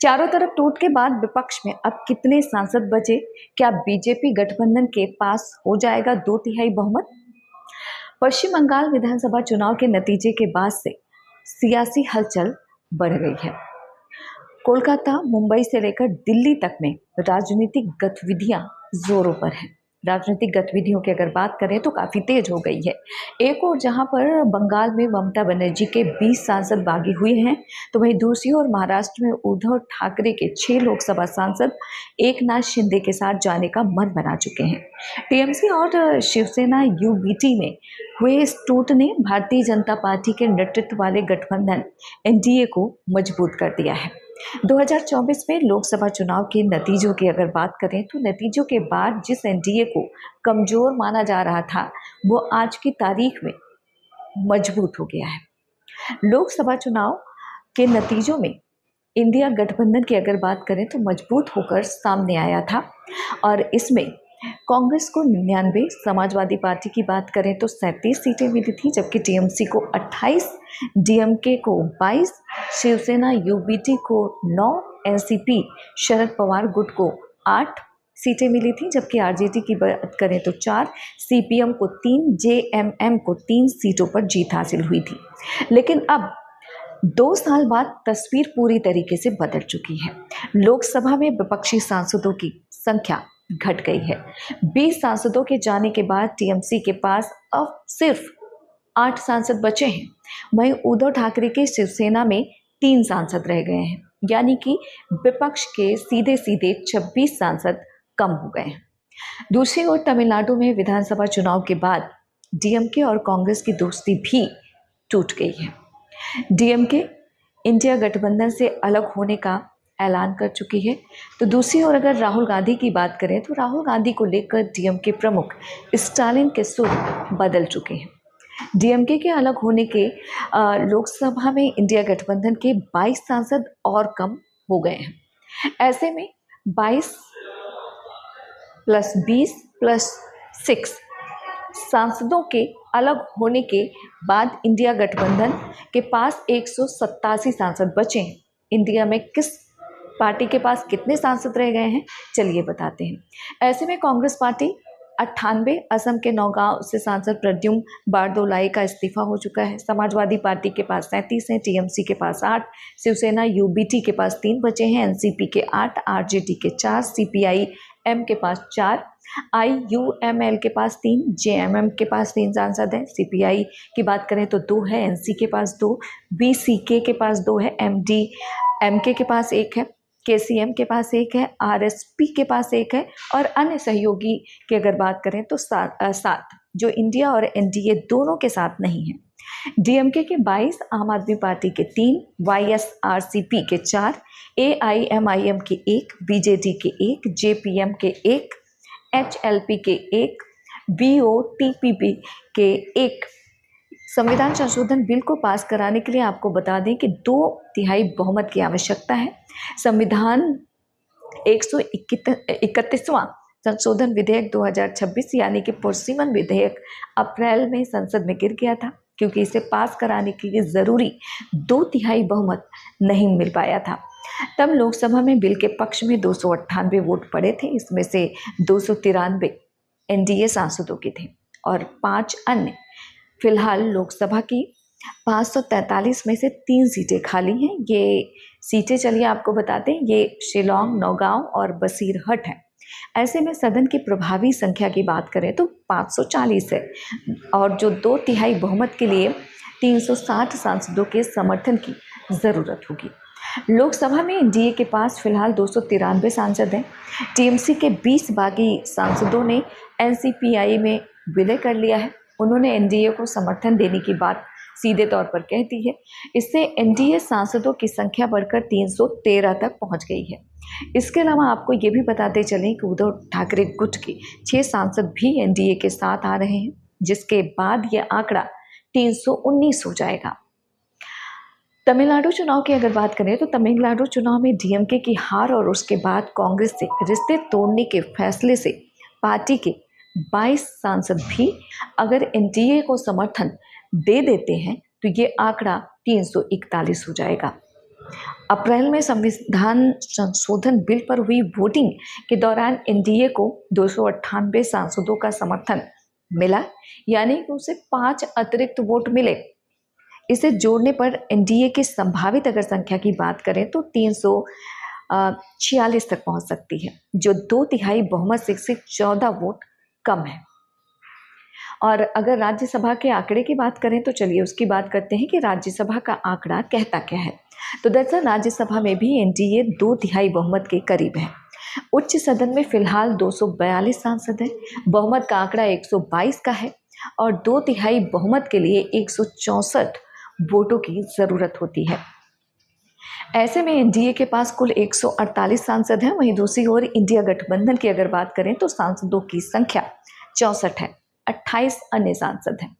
चारों तरफ टूट के बाद विपक्ष में अब कितने सांसद बचे? क्या बीजेपी गठबंधन के पास हो जाएगा 2/3 बहुमत? पश्चिम बंगाल विधानसभा चुनाव के नतीजे के बाद से सियासी हलचल बढ़ गई है। कोलकाता, मुंबई से लेकर दिल्ली तक में राजनीतिक गतिविधियां जोरों पर हैं। राजनीतिक गतिविधियों की अगर बात करें तो काफ़ी तेज हो गई है। एक और जहां पर बंगाल में ममता बनर्जी के 20 सांसद बागी हुए हैं, तो वहीं दूसरी ओर महाराष्ट्र में उद्धव ठाकरे के 6 लोकसभा सांसद एकनाथ शिंदे के साथ जाने का मन बना चुके हैं। टीएमसी और शिवसेना यूबीटी में हुए इस टूट ने भारतीय जनता पार्टी के नेतृत्व वाले गठबंधन एनडीए को मजबूत कर दिया है। 2024 में लोकसभा चुनाव के नतीजों की अगर बात करें तो नतीजों के बाद जिस एनडीए को कमजोर माना जा रहा था वो आज की तारीख में मजबूत हो गया है। लोकसभा चुनाव के नतीजों में इंडिया गठबंधन की अगर बात करें तो मजबूत होकर सामने आया था और इसमें कांग्रेस को 99, समाजवादी पार्टी की बात करें तो 37 सीटें मिली थी, जबकि टीएमसी को 28, डीएमके को 22, शिवसेना यूबीटी को 9, एनसीपी शरद पवार गुट को 8 सीटें मिली थी, जबकि आरजेडी की बात करें तो 4, सीपीएम को 3, जेएमएम को 3 सीटों पर जीत हासिल हुई थी। लेकिन अब 2 साल बाद तस्वीर पूरी तरीके से बदल चुकी है। लोकसभा में विपक्षी सांसदों की संख्या घट गई है। 20 सांसदों के जाने के बाद टीएमसी के पास अब सिर्फ 8 सांसद बचे हैं। वहीं उद्धव ठाकरे के शिवसेना में 3 सांसद रह गए हैं, यानी कि विपक्ष के सीधे सीधे 26 सांसद कम हो गए हैं। दूसरी ओर तमिलनाडु में विधानसभा चुनाव के बाद डीएमके और कांग्रेस की दोस्ती भी टूट गई है। डीएमके इंडिया गठबंधन से अलग होने का ऐलान कर चुकी है। तो दूसरी ओर अगर राहुल गांधी की बात करें तो राहुल गांधी को लेकर डीएमके प्रमुख स्टालिन के सुर बदल चुके हैं। डीएमके के अलग होने के लोकसभा में इंडिया गठबंधन के 22 सांसद और कम हो गए हैं। ऐसे में 22 + 20 + 6 सांसदों के अलग होने के बाद इंडिया गठबंधन के पास 187 सांसद बचे हैं। इंडिया में किस पार्टी के पास कितने सांसद रह गए हैं, चलिए बताते हैं। ऐसे में कांग्रेस पार्टी 98, असम के नौगांव से सांसद प्रद्युम्न बारदोलाई का इस्तीफा हो चुका है। समाजवादी पार्टी के पास 37 हैं, टीएमसी के पास 8, शिवसेना यूबीटी के पास 3 बचे हैं, एनसीपी के 8, आरजेडी के 4, सीपीआई-एम के पास 4, आईयूएमएल के पास 3, जेएमएम के पास 3 सांसद हैं। सीपीआई की बात करें तो 2 है, एनसी के पास 2, बीसीके के पास 2 है, एमडीएमके के पास 1 है, केसीएम के पास 1 है, आरएसपी के पास 1 है और अन्य सहयोगी की अगर बात करें तो 7 जो इंडिया और एनडीए दोनों के साथ नहीं है। डीएमके के 22, आम आदमी पार्टी के 3, वाईएसआरसीपी के 4, एआईएमआईएम के 1, बीजेडी के 1, जेपीएम के 1, एचएलपी के 1, बीओटीपी के 1 संविधान संशोधन बिल को पास कराने के लिए आपको बता दें कि 2/3 बहुमत की आवश्यकता है। संविधान 131वां संशोधन विधेयक 2026 यानी कि पुरस्सीमन विधेयक अप्रैल में संसद में गिर गया था, क्योंकि इसे पास कराने के लिए ज़रूरी 2/3 बहुमत नहीं मिल पाया था। तब लोकसभा में बिल के पक्ष में 298 वोट पड़े थे, इसमें से 293 एनडीए सांसदों के थे और 5 अन्य। फिलहाल लोकसभा की 543 में से 3 सीटें खाली हैं। ये सीटें चलिए आपको बताते हैं, ये शिलांग, नौगांव और बसीरहट है। ऐसे में सदन की प्रभावी संख्या की बात करें तो 540 है और जो 2/3 बहुमत के लिए 360 सांसदों के समर्थन की ज़रूरत होगी। लोकसभा में एनडीए के पास फिलहाल 293 सांसद हैं। टीएमसी के 20 बागी सांसदों ने एनसीपीआई में विलय कर लिया है। उन्होंने एनडीए को समर्थन देने की बात सीधे तौर पर कह दी है। इससे एनडीए सांसदों की संख्या बढ़कर 313 तक पहुंच गई है। इसके अलावा आपको ये भी बताते चलें कि उद्धव ठाकरे गुट के 6 सांसद भी एनडीए के साथ आ रहे हैं, जिसके बाद यह आंकड़ा 319 हो जाएगा। तमिलनाडु चुनाव की अगर बात करें तो तमिलनाडु चुनाव में डीएमके की हार और उसके बाद कांग्रेस से रिश्ते तोड़ने के फैसले से पार्टी के 22 सांसद भी अगर एनडीए को समर्थन दे देते हैं तो ये आंकड़ा 341 हो जाएगा। अप्रैल में संविधान संशोधन बिल पर हुई वोटिंग के दौरान एनडीए को 298 सांसदों का समर्थन मिला, यानी कि उसे 5 अतिरिक्त वोट मिले। इसे जोड़ने पर एनडीए की संभावित अगर संख्या की बात करें तो 346 तक पहुंच सकती है, जो 2/3 बहुमत से 14 वोट कम है। और अगर राज्यसभा के आंकड़े की बात करें तो चलिए उसकी बात करते हैं कि राज्यसभा का आंकड़ा कहता क्या है। तो दरअसल राज्यसभा में भी एनडीए 2/3 बहुमत के करीब है। उच्च सदन में फिलहाल 242 सांसद हैं, बहुमत का आंकड़ा 122 का है और 2/3 बहुमत के लिए 164 वोटों की जरूरत होती है। ऐसे में एनडीए के पास कुल 148 सांसद हैं। वहीं दूसरी ओर इंडिया गठबंधन की अगर बात करें तो सांसदों की संख्या 64 है, 28 अन्य सांसद हैं।